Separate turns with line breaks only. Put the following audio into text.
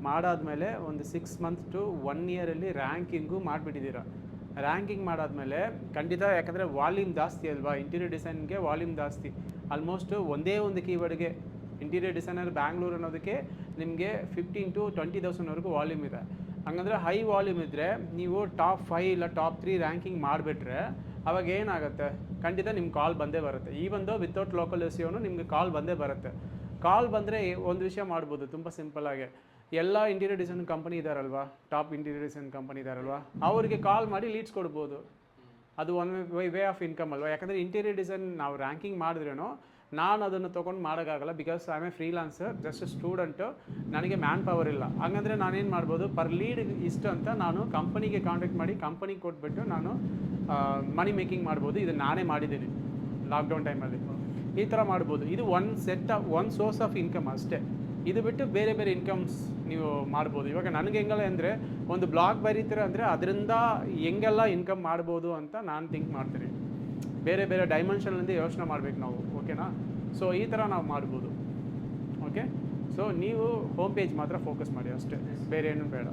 ಮಾಡಾದಮೇಲೆ ಒಂದು 6 month to 1 ಇಯರಲ್ಲಿ ranking ಮಾಡಿಬಿಟ್ಟಿದ್ದೀರಾ. Ranking ಮಾಡಾದಮೇಲೆ ಖಂಡಿತ, ಯಾಕಂದರೆ ವಾಲ್ಯೂಮ್ ಜಾಸ್ತಿ ಅಲ್ವಾ, ಇಂಟೀರಿಯರ್ ಡಿಸೈನ್ಗೆ ವಾಲ್ಯೂಮ್ ಜಾಸ್ತಿ. ಆಲ್ಮೋಸ್ಟ್ ಒಂದೇ ಒಂದು ಕೀವರ್ಡ್ಗೆ ಇಂಟೀರಿಯರ್ ಡಿಸೈನರ್ ಬ್ಯಾಂಗ್ಳೂರು ಅನ್ನೋದಕ್ಕೆ ನಿಮಗೆ 15,000 to 20,000ವರೆಗೂ ವಾಲ್ಯೂಮ್ ಇದೆ. ಹಂಗಂದರೆ ಹೈ ವಾಲ್ಯೂಮ್ ಇದ್ದರೆ ನೀವು ಟಾಪ್ 5 ಇಲ್ಲ ಟಾಪ್ 3 ರ್ಯಾಂಕಿಂಗ್ ಮಾಡಿಬಿಟ್ರೆ ಅವಾಗ ಏನಾಗುತ್ತೆ, ಖಂಡಿತ ನಿಮ್ಮ ಕಾಲ್ ಬಂದೇ ಬರುತ್ತೆ. ಈವೊಂದು ವಿತೌಟ್ ಲೋಕಲ್ ಎಸ್ ಸಿಯೋನು ನಿಮಗೆ ಕಾಲ್ ಬಂದೇ ಬರುತ್ತೆ. ಕಾಲ್ ಬಂದರೆ ಒಂದು ವಿಷಯ ಮಾಡ್ಬೋದು, ತುಂಬ ಸಿಂಪಲ್ಲಾಗಿ. ಎಲ್ಲ ಇಂಟೀರಿಯರ್ ಡಿಸೈನ್ ಕಂಪನಿ ಇದ್ದಾರಲ್ವಾ, ಟಾಪ್ ಇಂಟೀರಿಯರ್ ಡಿಸೈನ್ ಕಂಪನಿ ಇದ್ದಾರಲ್ವಾ, ಅವರಿಗೆ ಕಾಲ್ ಮಾಡಿ ಲೀಡ್ಸ್ ಕೊಡ್ಬೋದು. ಅದು ಒನ್ ವೇ ಆಫ್ ಇನ್ಕಮ್ ಅಲ್ವಾ. ಯಾಕಂದರೆ ಇಂಟೀರಿಯರ್ ಡಿಸೈನ್ ನಾವು ರ್ಯಾಂಕಿಂಗ್ ಮಾಡಿದ್ರೂ ನಾನು ಅದನ್ನು ತೊಗೊಂಡು ಮಾಡೋಕ್ಕಾಗಲ್ಲ, because I am A freelancer, just student, ನನಗೆ ಮ್ಯಾನ್ ಪವರ್ ಇಲ್ಲ. ಹಾಗಂದರೆ ನಾನೇನು ಮಾಡ್ಬೋದು, ಪರ್ ಲೀಡ್ ಇಷ್ಟು ಅಂತ ನಾನು ಕಂಪನಿಗೆ ಕಾಂಟ್ಯಾಕ್ಟ್ ಮಾಡಿ ಕಂಪನಿಗೆ ಕೊಟ್ಬಿಟ್ಟು ನಾನು ಮನಿ ಮೇಕಿಂಗ್ ಮಾಡ್ಬೋದು. ಇದು ನಾನೇ ಮಾಡಿದ್ದೀನಿ ಲಾಕ್ಡೌನ್ ಟೈಮಲ್ಲಿ. ಈ ಥರ ಮಾಡ್ಬೋದು. ಇದು ಒನ್ ಸೋರ್ಸ್ ಆಫ್ ಇನ್ಕಮ್ ಅಷ್ಟೇ. ಇದು ಬಿಟ್ಟು ಬೇರೆ ಬೇರೆ ಇನ್ಕಮ್ಸ್ ನೀವು ಮಾಡ್ಬೋದು. ಇವಾಗ ನನಗೆ ಹೆಂಗಲ್ಲ ಅಂದರೆ, ಒಂದು ಬ್ಲಾಗ್ ಬರೀತೀರ ಅಂದರೆ ಅದರಿಂದ ಹೆಂಗೆಲ್ಲ ಇನ್ಕಮ್ ಮಾಡ್ಬೋದು ಅಂತ ನಾನು ಥಿಂಕ್ ಮಾಡ್ತೀನಿ. ಬೇರೆ ಬೇರೆ ಡೈಮೆನ್ಷನ್ನಿಂದ ಯೋಚನೆ ಮಾಡಬೇಕು ನಾವು, ಓಕೆನಾ. ಸೊ ಈ ಥರ ನಾವು ಮಾಡ್ಬೋದು, ಓಕೆ. ಸೊ ನೀವು ಹೋಮ್ ಪೇಜ್ ಮಾತ್ರ ಫೋಕಸ್ ಮಾಡಿ ಅಷ್ಟೇ, ಬೇರೆ ಏನೂ ಬೇಡ.